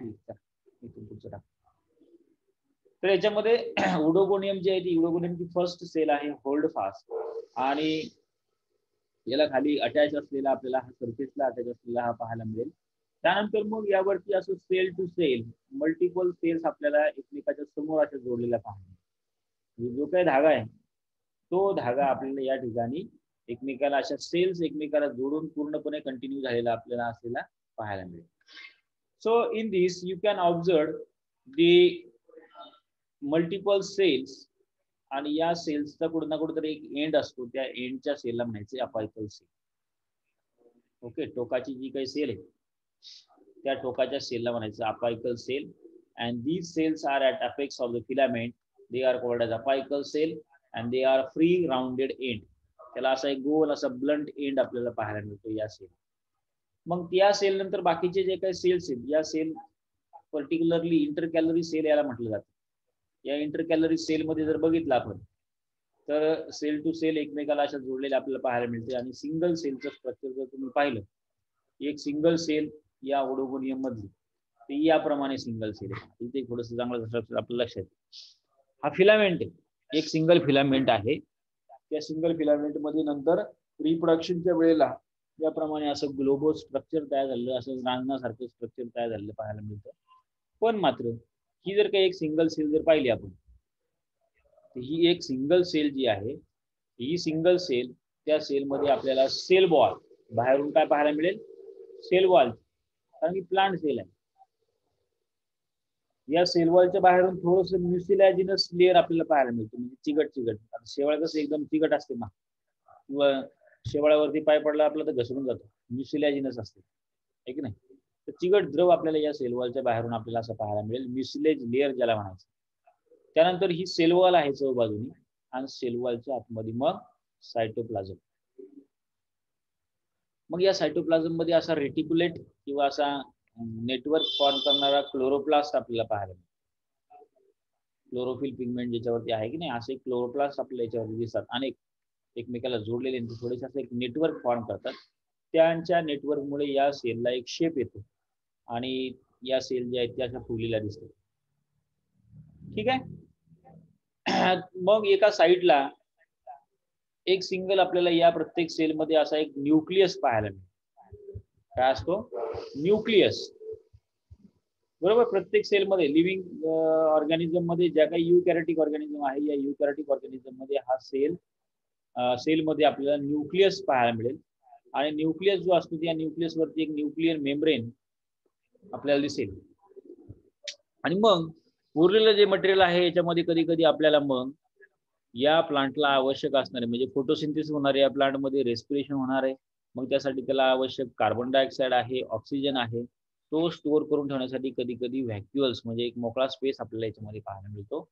ठीक आहे, इथून पुढचं टाक. तर याच्यामध्ये उडोगोनियम जे आहे ती उडोगोनियमची फर्स्ट सेल आहे होल्ड फास्ट, आणि याला खाली अटॅच असलेला आपल्याला हा सरफेसला अटॅच असलेला हा पाहायला मिळेल. त्यानंतर मग यावरती असं cell to cell multiple cells आपल्याला एकमेकाच्या समोर अशा जोडलेला पाहायला मिळेल. जो काही धागा आहे तो धागा आपल्याला या ठिकाणी एकमेकाला अशा सेल्स एकमेकाला जोडून पूर्णपणे कंटिन्यू झालेला आपल्याला असलेला पाहायला मिळेल. So in this you can observe the multiple cells, आणि या सेल्सचा कुठं ना कुठेतरी एक एंड असतो, त्या एंडच्या सेलला म्हणायचे अपायकल सेल. ओके, टोकाची जी काही सेल आहे त्या टोकाच्या सेलला म्हणायचं apical cell. And these cells are at apex of the filament, they are called as apical cell and they are free rounded end. त्याला असा एक गोल असा ब्लंट एंड आपल्याला पाहायला मिळतो या सेल. मग या सेल नंतर बाकीचे जे काही सेल्स आहेत या सेल पर्टिक्युलरली इंटरकॅलरी सेल याला म्हटलं जातं. या इंटरकॅलरी सेलमध्ये जर बघितलं आपण तर सेल टू सेल एकमेकाला अशा जोडलेले आपल्याला पाहायला मिळते. आणि सिंगल सेलचं स्ट्रक्चर जर तुम्ही पाहिलं, एक सिंगल सेल या ओडोगोनियम मधली ती याप्रमाणे सिंगल सेल आहे. इथे थोडंसं चांगलं स्ट्रक्चर आपल्याला लक्षात येईल. हा फिलामेंट आहे, एक सिंगल फिलामेंट आहे. त्या सिंगल फिलामेंट मध्ये नंतर रिप्रोडक्शनच्या वेळेला याप्रमाणे असं ग्लोबो स्ट्रक्चर तयार झालेलं, असं रांजणासारखं स्ट्रक्चर तयार झालेलं पाहायला मिळतं. पण मात्र ही जर काही एक सिंगल सेल जर पाहिली आपण, तर ही एक सिंगल सेल जी आहे ही सिंगल सेल, त्या सेलमध्ये आपल्याला सेल वॉल बाहेरून काय पाहायला मिळेल, सेल वॉल, कारण की प्लांट सेल आहे. या सेल वॉलच्या बाहेरून थोडस म्युसिलॅजिनस लेअर आपल्याला पाहायला मिळतो, म्हणजे चिकट चिकट. आता शेवाळ कसं एकदम चिकट असते ना, किंवा शेवाळावरती पाय पडला आपला तर घसरून जातो, म्युसिलॅजिनस असते आहे की नाही. तर चिकट द्रव आपल्याला या सेल वॉलच्या बाहेरून आपल्याला असं पाहायला मिळेल, म्युसिलेज लेअर ज्याला म्हणायचं. त्यानंतर ही सेल वॉल आहे चौ बाजूनी, आणि सेल वॉलच्या आतमध्ये मग सायटोप्लाझम. मग या सायटोप्लाझम मध्ये असा रेटिक्युलेट किंवा असा नेटवर्क फॉर्म करणारा क्लोरोप्लास्ट आपल्याला पाहायला मिळतो. क्लोरोफिल पिगमेंट ज्याच्यावरती आहे की नाही, असे क्लोरोप्लास्ट आपल्याला याच्यावरती दिसतात, अनेक एकमेकाला जोडलेले थोडेसे असं एक नेटवर्क फॉर्म करतात. त्यांच्या नेटवर्कमुळे या सेलला एक शेप येतो, आणि या सेल ज्या आहेत त्या अशा फुगलेल्या दिसतात. ठीक आहे. मग एका साईडला एक सिंगल आपल्याला या प्रत्येक सेलमध्ये असा एक न्यूक्लियस पाहायला मिळतो. काय असतो, न्यूक्लियस. बरोबर, प्रत्येक सेलमध्ये लिव्हिंग ऑर्गॅनिझम मध्ये ज्या काही युकॅरियोटिक ऑर्गॅनिझम आहे, या युकॅरियोटिक ऑर्गॅनिझम मध्ये हा सेलमध्ये आपल्याला न्यूक्लियस पाहायला मिळेल. आणि न्यूक्लियस जो असतो त्या न्यूक्लियस वरती एक न्यूक्लियर मेम्ब्रेन आपल्याला दिसेल. आणि मग उरलेलं जे मटेरियल आहे याच्यामध्ये कधी कधी आपल्याला मग या प्लांटला आवश्यक असणारे, म्हणजे फोटोसिंथेसिस होणार आहे या प्लांटमध्ये, रेस्पिरेशन होणार आहे, मग त्यासाठी त्याला आवश्यक कार्बन डायऑक्साईड आहे, ऑक्सिजन आहे, तो स्टोअर करून ठेवण्यासाठी कधी कधी व्हॅक्युअल्स म्हणजे एक मोकळा स्पेस आपल्याला याच्यामध्ये पाहायला मिळतो.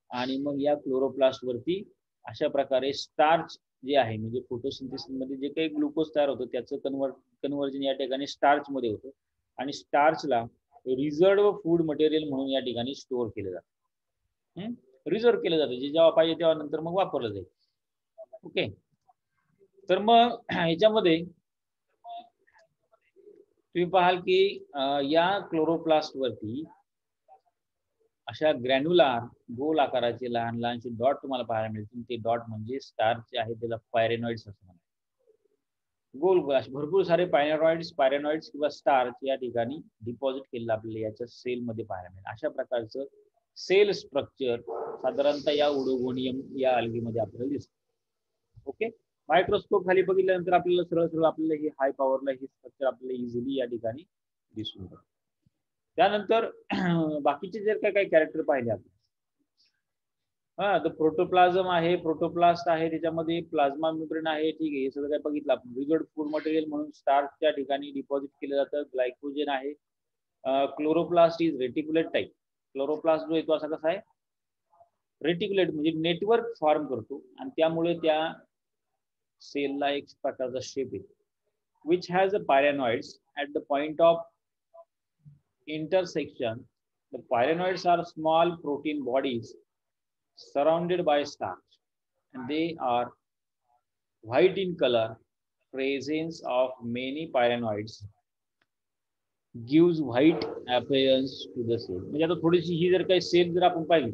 आणि मग या क्लोरोप्लास्ट वरती अशा प्रकारे स्टार्च जे आहे, म्हणजे फोटोसिंथेसिस मध्ये जे काही ग्लुकोज तयार होतं त्याचं कन्वर्जन या ठिकाणी स्टार्च मध्ये होतं, आणि स्टार्चला रिझर्व्ह फूड मटेरियल म्हणून या ठिकाणी स्टोअर केलं जातं, रिझर्व्ह केलं जातं, जे जेव्हा पाहिजे तेव्हा नंतर मग वापरलं जाईल. ओके, तर मग ह्याच्यामध्ये तुम्ही पाहाल की या क्लोरोप्लास्ट वरती अशा ग्रॅन्युलार गोल आकाराचे लहान लहानसे डॉट तुम्हाला पाहायला मिळतील. ते डॉट म्हणजे स्टार्च आहे, त्याला पायरेनॉइड्स असं म्हणतात. गोल भरपूर सारे पायरेनॉइड्स किंवा स्टार्च या ठिकाणी डिपॉझिट केलेलं आपल्याला याच्या सेलमध्ये पाहायला मिळेल. अशा प्रकारचं सेल स्ट्रक्चर साधारणतः या उडोगोनियम या अल्गीमध्ये आपल्याला दिसतं. ओके, मायक्रोस्कोप खाली बघितल्यानंतर आपल्याला सरळ सरळ आपल्याला हे हाय पॉवरला हे स्ट्रक्चर आपल्याला इझिली या ठिकाणी दिसून येतं. त्यानंतर बाकीचे जर काही कॅरेक्टर पाहिले आपण, तर प्रोटोप्लाझम आहे, प्रोटोप्लास्ट आहे, त्याच्यामध्ये प्लाझ्मा मेम्ब्रेन आहे. ठीक आहे, हे सगळं काय बघितलं आपण. रिजर्व्ड फूड मटेरियल म्हणून स्टार्चच्या ठिकाणी डिपॉझिट केलं जातं. ग्लायकोजन आहे. Chloroplast is reticulate type. Chloroplast जो येतो असा कसा आहे, रेटिक्युलेट म्हणजे नेटवर्क फॉर्म करतो, आणि त्यामुळे त्या सेलला एक प्रकारचा शेप येतो, which has the pyrenoids at the point of intersection. The pyrenoids are small protein bodies surrounded by starch, and they are white in color. Presence of many pyrenoids gives white appearance to the cell. म्हणजे आता थोडीशी ही जर काही sale जर आपण पाहिली,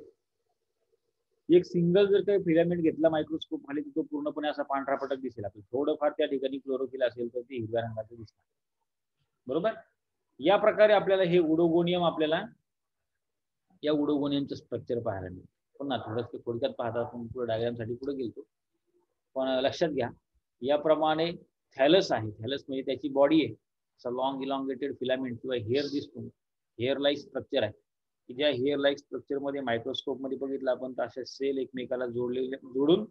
एक single जर काही फिलामेंट घेतला मायक्रोस्कोप खाली, तो पूर्णपणे असा पांढरा पटक दिसेल आपल्याला. थोडंफार त्या ठिकाणी क्लोरोफिल असेल तर ते हिरव्या रंगाचं दिसणार. बरोबर. या प्रकारे आपल्याला हे उडोगोनियम, आपल्याला या उडोगोनियमचं स्ट्रक्चर पाहायला मिळतं. पुन्हा थोडंसं थोडक्यात पाहता आपण पुढे डायग्रामसाठी पुढे गेलो, पण लक्षात घ्या याप्रमाणे थॅलस आहे. थॅलस म्हणजे त्याची बॉडी आहे, असा लॉंग इलॉंगेटेड फिलामेंट किंवा हेअर दिसतो, हेअर लाईक स्ट्रक्चर आहे, की ज्या हेअर लाईक स्ट्रक्चर मध्ये मायक्रोस्कोप मध्ये बघितलं आपण तर अशा सेल एकमेकाला जोडून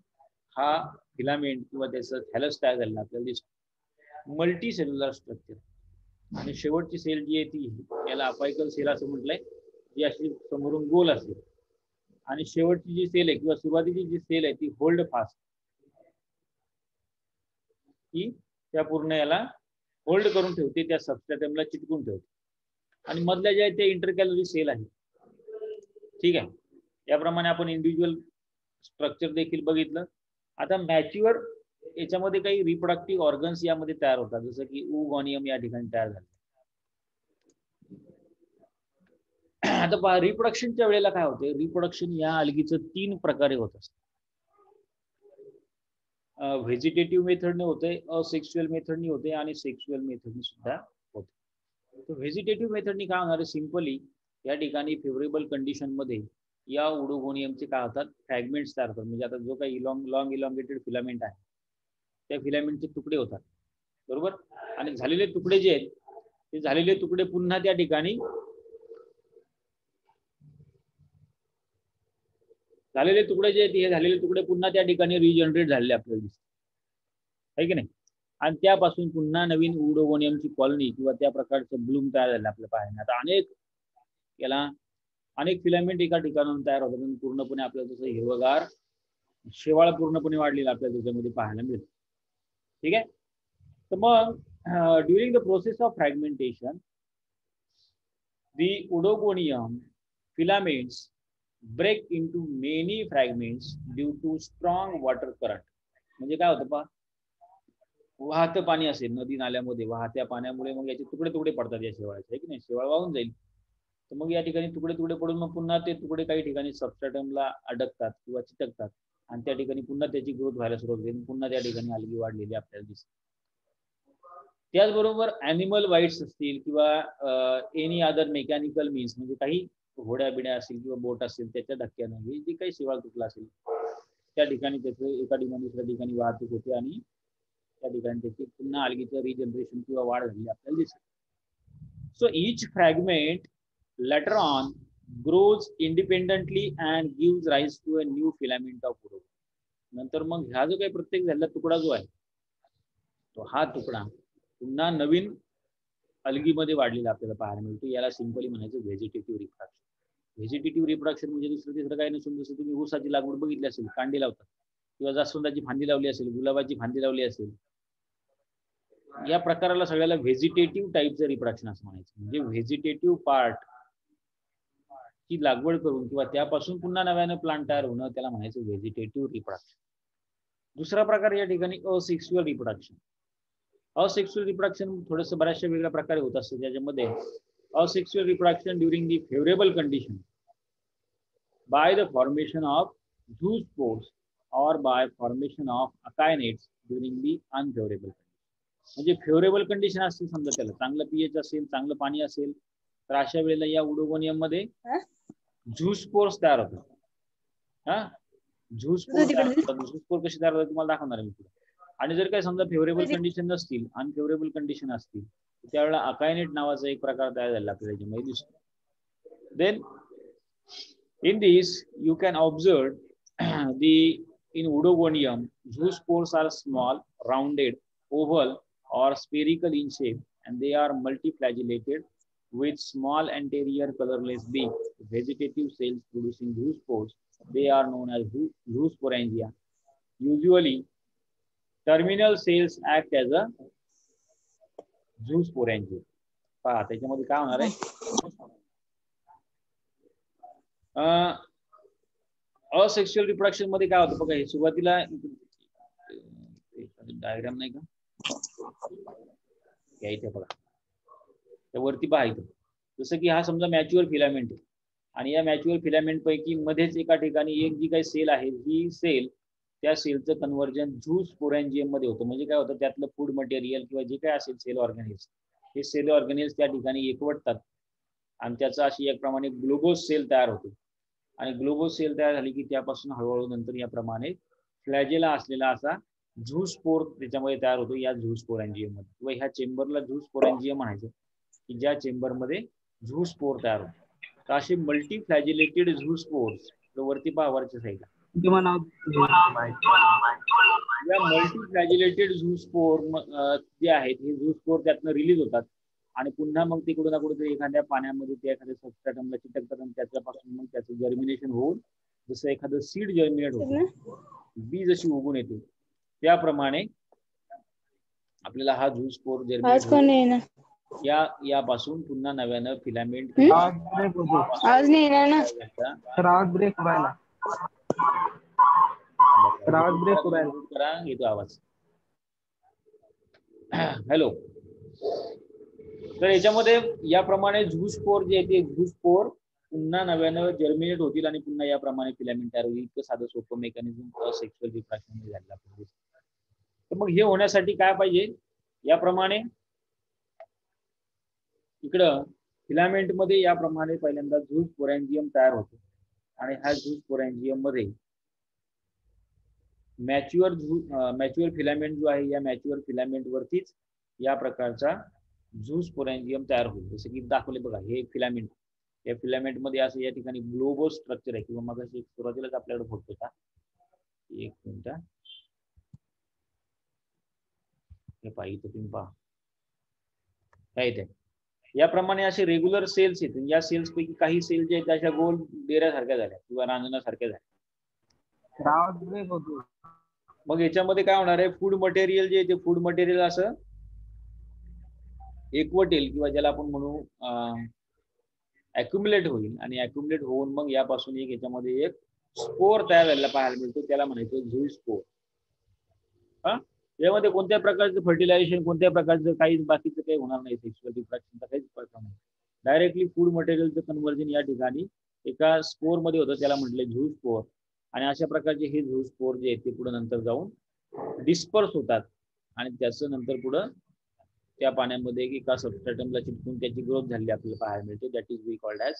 हा फिलामेंट किंवा त्याचं थॅलस तयार झालेलं आपल्याला दिसतो. Multi cellular structure. आणि शेवटची सेल जी आहे ती याला अपायकल सेल असं म्हटलंय, जी अशी समोरून गोल असेल. आणि शेवटची जी सेल आहे किंवा सुरुवातीची जी सेल आहे ती होल्ड फास्ट, की त्या पूर्ण याला होल्ड करून ठेवते, त्या सबस्ट्रॅटमला चिटकून ठेवते. आणि मधल्या ज्या आहेत त्या इंटरकॅलरी सेल आहे. ठीक आहे. याप्रमाणे आपण इंडिव्हिज्युअल स्ट्रक्चर देखील बघितलं. आता मॅच्युअर याच्यामध्ये काही रिप्रोडक्टिव्ह ऑर्गन्स यामध्ये तयार होतात, जसं की ओगोनियम या ठिकाणी तयार झाले. आता पहा रिप्रोडक्शनच्या वेळेला काय होते, रिप्रोडक्शन या अलगीचं 3 प्रकारे होत असतं. व्हेजिटेटिव्ह मेथडने होते, असेक्शुअल मेथडनी होते आणि सेक्शुअल मेथडनी सुद्धा होते. तर व्हेजिटेटिव्ह मेथडनी काय होणार आहे, सिंपली या ठिकाणी फेवरेबल कंडिशन मध्ये या उडोगोनियमचे काय होतात, फ्रॅगमेंट्स तयार होतात. म्हणजे आता जो काही लॉंग इलॉंगेटेड फिलामेंट आहे त्या फिलामेंटचे तुकडे होतात. बरोबर. आणि झालेले तुकडे जे आहेत ते झालेले तुकडे पुन्हा त्या ठिकाणी झालेले तुकडे जे आहेत हे झालेले तुकडे पुन्हा त्या ठिकाणी रिजनरेट झालेले आपल्याला दिसतात, आहे की नाही. आणि त्यापासून पुन्हा नवीन उडोगोनियमची कॉलनी किंवा त्या प्रकारचं ब्लूम तयार झालं आपल्याला पाहायला. आता अनेक फिलामेंट एका ठिकाणाहून तयार होतात, पूर्णपणे आपल्याला जसं हिरवगार शेवाळ पूर्णपणे वाढलेला आपल्याला त्याच्यामध्ये पाहायला मिळतं. ठीक आहे. तर मग during the process of fragmentation the Oedogonium filaments break into many fragments due to strong water current. म्हणजे काय होतं पहा, वाहतं पाणी असेल नदी नाल्यामध्ये, वाहत्या पाण्यामुळे मग याचे तुकडे तुकडे पडतात या शेवाळाचे, आहे की नाही. शेवाळ वाहून जाईल तर मग या ठिकाणी तुकडे तुकडे पडून मग पुन्हा ते तुकडे काही ठिकाणी सबस्ट्रॅटमला अडकतात किंवा चिटकतात आणि त्या ठिकाणी पुन्हा त्याची ग्रोथ व्हायला सुरुवात होते, पुन्हा त्या ठिकाणी अलगी वाढलेली आपल्याला दिसते. त्याचबरोबर ॲनिमल वाईट्स असतील किंवा एनी अदर मेकॅनिकल मीन्स, म्हणजे काही घोड्या बिड्या असतील किंवा बोट असेल त्याच्या धक्क्यानं हे जे काही शेवाळ तुटला असेल त्या ठिकाणी त्याचं एका ठिकाणी दुसऱ्या ठिकाणी वाहतूक होते आणि त्या ठिकाणी त्याची पुन्हा अलगीचं रिजनरेशन किंवा वाढ झालेली आपल्याला दिसते. So each fragment later on grows independently and gives rise to a new filament of उडो. नंतर मग ह्या जो काही प्रत्येक झालेला तुकडा जो आहे तो हा तुकडा पुन्हा नवीन अलगीमध्ये वाढलेला आपल्याला पाहायला मिळतो. याला सिंपली म्हणायचं व्हेजिटेटिव्ह रिप्रोडक्शन. व्हेजिटेटिव्ह रिप्रोडक्शन म्हणजे दुसरं तिसरं काही नसून, जसं तुम्ही ऊसाची लागवड बघितली असेल, कांडी लावतात किंवा जास्वंदाची फांदी लावली असेल, गुलाबाची फांदी लावली असेल, या प्रकाराला सगळ्याला व्हेजिटेटिव्ह टाईपचं रिप्रोडक्शन असं म्हणायचं. म्हणजे व्हेजिटेटिव्ह पार्ट ची लागवड करून किंवा त्यापासून पुन्हा नव्यानं प्लांट तयार होणं त्याला म्हणायचं व्हेजिटेटिव्ह रिप्रोडक्शन. दुसरा प्रकार या ठिकाणी असेक्शुअल रिप्रोडक्शन. असेक्शुअल रिप्रोडक्शन थोडंसं बऱ्याचशा वेगळ्या प्रकारे होत असतं, ज्याच्यामध्ये asexual reproduction during the favorable condition by the formation of zoospores or by formation of akynates during the unfavorable condition. म्हणजे फेवरेबल कंडिशन असते समजा, त्याला चांगलं पीएच असेल, चांगलं पाणी असेल, तर अशा वेळेला या उडोगोनियम मध्ये झूस्पोर्स तयार होतात. झूस्पोर तयार होतात. झूस्पोर कशी तयार होतात तुम्हाला दाखवणार आहे मी पुढे. आणि जर काही समजा फेवरेबल कंडिशन नसतील, अनफेवरेबल कंडिशन असतील, त्यावेळेला अकायनेट नावाचा एक प्रकार तयार झाला आपल्याला याच्यामध्ये दिसतो. Then in this you can observe in Oedogonium zoospores are small, rounded, oval or spherical in shape, and they are multiflagellated with small anterior colorless beak. Vegetative cells producing zoospores, they are known as zoosporangia. Usually terminal cells act as a zoosporangia. पहा त्याच्यामध्ये काय होणार आहे, asexual reproduction मध्ये काय होतं बघा. हे सुरुवातीला डायग्राम नाही का घ्यायचं बघा. वरती पाहायचं. जसं की हा समजा मॅच्युअर फिलामेंट आहे आणि या मॅच्युअर फिलामेंट पैकी मध्येच एका ठिकाणी एक जी काही सेल आहे ही सेल त्या सेलचं कन्व्हर्जन झू स्पोरॅन्जियम मध्ये होतं. म्हणजे काय होतं, त्यातलं फूड मटेरियल किंवा जे काय असेल सेल ऑर्गॅनिल्स, हे सेल ऑर्गॅनिल्स त्या ठिकाणी एकवटतात आणि त्याचा अशी एकप्रमाणे ग्लोबोस सेल तयार होते. आणि ग्लोबोस सेल तयार झाली की त्यापासून हळूहळू नंतर याप्रमाणे फ्लॅजेला असलेला असा झू स्पोर त्याच्यामध्ये तयार होतो या झू स्पोरॅन्जियम मध्ये, किंवा ह्या चेंबरला झू स्पोरॅन्जियम म्हणायचं, की ज्या चेंबरमध्ये झू स्पोर तयार होतो. तर असे मल्टी फ्लॅजिलेटेड झू स्पोर्स वरती पहा वरच्या साईडला, या मल्टी फ्लॅजिलेटेड झू स्पोर जे आहेत हे झू स्पोर त्यातनं रिलीज होतात आणि पुन्हा मग ते कुठं ना कुठे एखाद्या पाण्यामध्ये ते एखाद्या सबस्ट्रॅटमला चिटकतात आणि त्याच्यापासून मग त्याचं जर्मिनेशन होऊन जसं एखादं सीड जर्मिनेट होतं, बी जशी उगून येते त्याप्रमाणे आपल्याला हा झू स्पोर जर्मिनेट यापासून पुन्हा नव्यानं फिलामेंट आज नाही येणार ना, करा येतो आवाज. हॅलो. तर याच्यामध्ये याप्रमाणे झू स्पोर जे आहे ते झू स्पोर पुन्हा नव्यानं जर्मिनेट होतील आणि पुन्हा याप्रमाणे फिलामेंट तयार होईल. इतकं साधं सोपं मेकॅनिझम सेक्शुअल रिप्रोडक्शन मध्ये झालेलं आहे. तर मग हे होण्यासाठी काय पाहिजे, याप्रमाणे इकडं फिलामेंट मध्ये याप्रमाणे पहिल्यांदा झू स्पोरॅन्जियम तयार होतो आणि ह्या झू स्पोरॅन्जियम मध्ये मॅच्युअर फिलामेंट जो आहे या मॅच्युअर फिलामेंट वरतीच या प्रकारचा झू स्पोरॅन्जियम तयार होईल. जसं की दाखवले बघा, हे फिलामेंट, या फिलामेंट मध्ये असं या ठिकाणी ग्लोबो स्ट्रक्चर आहे, किंवा मग अशी सुरुवातीलाच आपल्याकडे फोटो होता, एक मिनिट हे पाहिजे तुम्ही पहा काय येते. याप्रमाणे असे रेग्युलर सेल्स आहेत. या सेल्स पैकी काही सेल जे आहेत त्याच्या गोल डेऱ्यासारख्या झाल्या किंवा रांजणासारख्या झाल्या. मग याच्यामध्ये काय होणार आहे, फूड मटेरियल जे आहे ते फूड मटेरियल असं एकवटेल किंवा ज्याला आपण म्हणू अॅक्युमुलेट होईल आणि अॅक्युमुलेट होऊन मग यापासून एक याच्यामध्ये एक स्पोर तयार झालेला पाहायला मिळतो, त्याला म्हणायचं झू स्पोर. यामध्ये कोणत्या प्रकारचं फर्टिलायझेशन, कोणत्या प्रकारचं काही बाकीचं काही होणार नाही, सेक्शुअल रिप्रोडक्शनचा काहीच प्रकार नाही. डायरेक्टली फूड मटेरियलचं कन्व्हर्जन या ठिकाणी एका स्पोर मध्ये होतं, त्याला म्हटलं झू स्पोर. आणि अशा प्रकारचे हे झू स्पोर जे आहेत ते पुढे नंतर जाऊन डिस्पर्स होतात आणि त्याचं नंतर पुढं त्या पाण्यामध्ये एका सबस्ट्रॅटमला चिटकून त्याची ग्रोथ झालेली आपल्याला पाहायला मिळते. That is we called as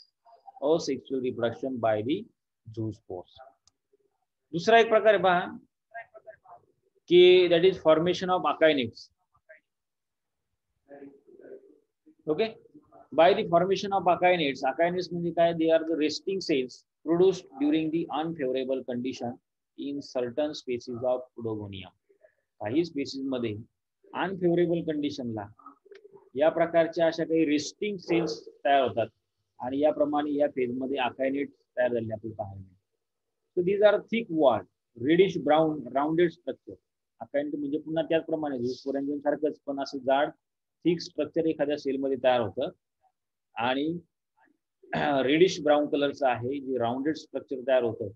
asexual reproduction by the zoospores. दुसरा एक प्रकार आहे पहा की that is formation of akinetes. Okay, by the formation of akinetes. Akinetes म्हणजे काय, they are the resting cells produced during the unfavorable condition in certain species of Odogonia. काही species मध्ये अनफेवरेबल कंडिशनला या प्रकारच्या अशा काही रेस्टिंग सेल्स तयार होतात आणि याप्रमाणे या फेजमध्ये अकायनेट तयार झालेले आपल्याला पाहायला मिळतात. So these are thick wall reddish brown rounded structure. Akinete म्हणजे पुन्हा त्याचप्रमाणे स्पोरॅन्जियम सारखंच पण असं जाड थिक स्ट्रक्चर एखाद्या सेलमध्ये तयार होतं आणि रेडिश ब्राउन कलरचं आहे, जे राउंडेड स्ट्रक्चर तयार होतं.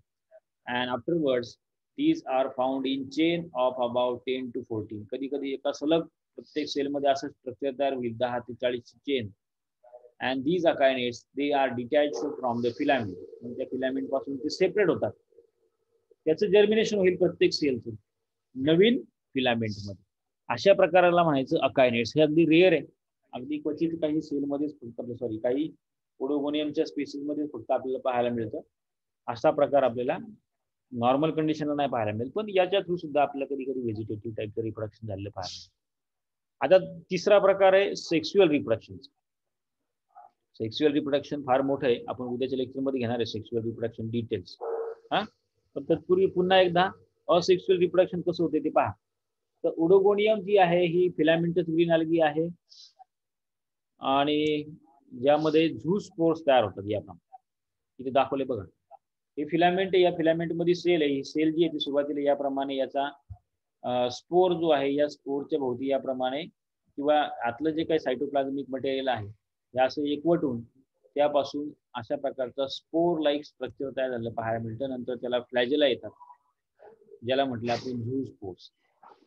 And afterwards these are found in chain of about 10 to 14. कधी कधी एका सलग प्रत्येक सेलमध्ये असं स्ट्रक्चर तयार होईल 10 ते 40 chain. And these akinetes they are detached from the filament. म्हणजे त्या फिलामेंट पासून ते सेपरेट होतात. त्याचं जर्मिनेशन होईल प्रत्येक सेलचं नवीन फिलामेंट मध्ये. अशा प्रकाराला म्हणायचं अकायनेट्स. हे अगदी रेअर आहे, अगदी क्वचित काही सेलमध्येच फक्त काही ओडोगोनियमच्या स्पीसीज मध्ये फक्त आपल्याला पाहायला मिळतं. असा प्रकार आपल्याला नॉर्मल कंडिशनला नाही पाहायला मिळेल, पण याच्या थ्रू सुद्धा आपल्याला कधी कधी व्हेजिटेटिव्ह टाईपचं रिप्रोडक्शन झालेलं पाहायला मिळतं. आता तिसरा प्रकार आहे सेक्शुअल रिप्रोडक्शन. सेक्शुअल रिप्रोडक्शन फार मोठं आहे, आपण उद्याच्या लेक्चरमध्ये घेणार आहे सेक्शुअल रिप्रोडक्शन डिटेल्स. पण तत्पूर्वी पुन्हा एकदा असेक्शुअल रिप्रोडक्शन कसं होते ते पहा. तर ओडोगोनियम जी आहे ही फिलामेंटस ग्रीन अल्गी आहे आणि ज्यामध्ये झू स्पोर्स तयार होतात. याप्रमाणे इथे दाखवले बघा, हे फिलामेंट आहे, या फिलामेंट मध्ये सेल आहे. ही सेल जी आहे ती सुरुवातीला याप्रमाणे याचा स्पोर जो आहे या स्पोरच्या भोवती याप्रमाणे किंवा आतलं जे काही सायटोप्लाझमिक मटेरियल आहे हे असं एकवटून त्यापासून अशा प्रकारचा स्पोर लाईक स्ट्रक्चर तयार झालं पाहायला मिळतं. नंतर त्याला फ्लॅजेला येतात, ज्याला म्हटलं आपण झू स्पोर्स.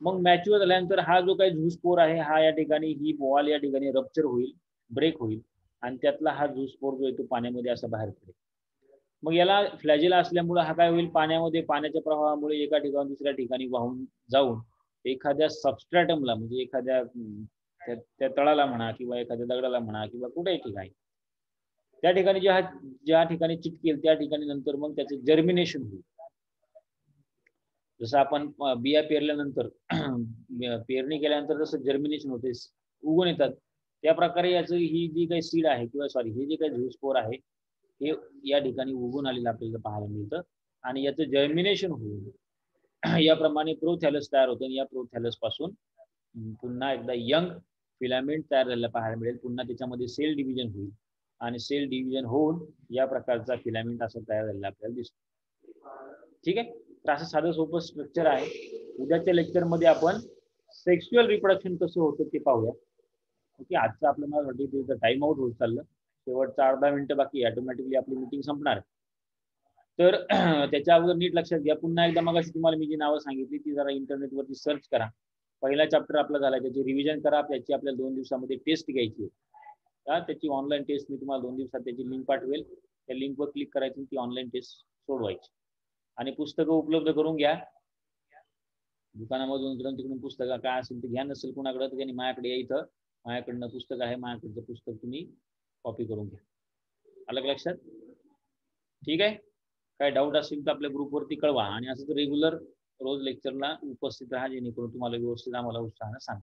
मग मॅच्युअर झाल्यानंतर हा जो काही झू स्पोर आहे हा या ठिकाणी ही बॉल या ठिकाणी रप्चर होईल ब्रेक होईल आणि त्यातला हा झूस्पोर जो आहे तो पाण्यामध्ये असा बाहेर पडेल. मग याला फ्लॅजेला असल्यामुळे हा काय होईल, पाण्यामध्ये पाण्याच्या प्रवाहामुळे एका ठिकाणी दुसऱ्या ठिकाणी वाहून जाऊन एखाद्या सबस्ट्रॅटमला म्हणजे एखाद्या त्या तळाला म्हणा किंवा एखाद्या दगडाला म्हणा किंवा कुठेही ठिकाणी त्या ठिकाणी ज्या ठिकाणी चिटकेल त्या ठिकाणी नंतर मग त्याचं जर्मिनेशन होईल. जसं आपण बिया पेरल्यानंतर पेरणी केल्यानंतर जसं जर्मिनेशन होते, उगवून येतात, त्या प्रकारे याचं ही जी काही सीड आहे किंवा सॉरी हे जे काही झूस्पोर आहे हे या ठिकाणी उगवून आलेलं आपल्याला पाहायला मिळतं आणि याचं जर्मिनेशन होऊन याप्रमाणे प्रोथॅलस तयार होतं आणि या प्रोथॅलस पासून पुन्हा एकदा यंग फिलामेंट तयार झालेला पाहायला मिळेल. पुन्हा त्याच्यामध्ये सेल डिव्हिजन होईल आणि सेल डिव्हिजन होऊन या प्रकारचा फिलामेंट असं तयार झालेला आपल्याला दिसतो. ठीक आहे, तर असं साधं सोपं स्ट्रक्चर आहे. उद्याच्या लेक्चरमध्ये आपण सेक्शुअल रिप्रोडक्शन कसं होतं ते पाहूया. ओके, आजचं आपलं मला वाटतं टाइम आउट होत चाललं, शेवटचा अर्धा मिनिटं बाकी, ऑटोमॅटिकली आपली मीटिंग संपणार. तर त्याच्या अगोदर नीट लक्षात घ्या, पुन्हा एकदा मग तुम्हाला मी जी नावं सांगितली ती जरा इंटरनेटवरती सर्च करा. पहिला चॅप्टर आपला झाला, त्याची रिव्हिजन करा. त्याची आपल्याला 2 दिवसामध्ये टेस्ट घ्यायची आहे. त्याची ऑनलाईन टेस्ट मी तुम्हाला 2 दिवसात त्याची लिंक पाठवेल. त्या लिंकवर क्लिक करायची, ती ऑनलाईन टेस्ट सोडवायची. आणि पुस्तकं उपलब्ध करून घ्या दुकानामधून, इकडून तिकडून पुस्तकं काय असेल ते घ्या. नसेल कुणाकडे तर त्यांनी माझ्याकडे या, इथं माझ्याकडनं पुस्तक आहे, माझ्याकडचं पुस्तक तुम्ही कॉपी करून घ्या. अलग लक्षात? ठीक आहे, काय डाऊट असेल तर आपल्या ग्रुपवरती कळवा आणि असं रेग्युलर रोज लेक्चरला उपस्थित राहा, जेणेकरून तुम्हाला व्यवस्थित आम्हाला उत्साहानं सांगा.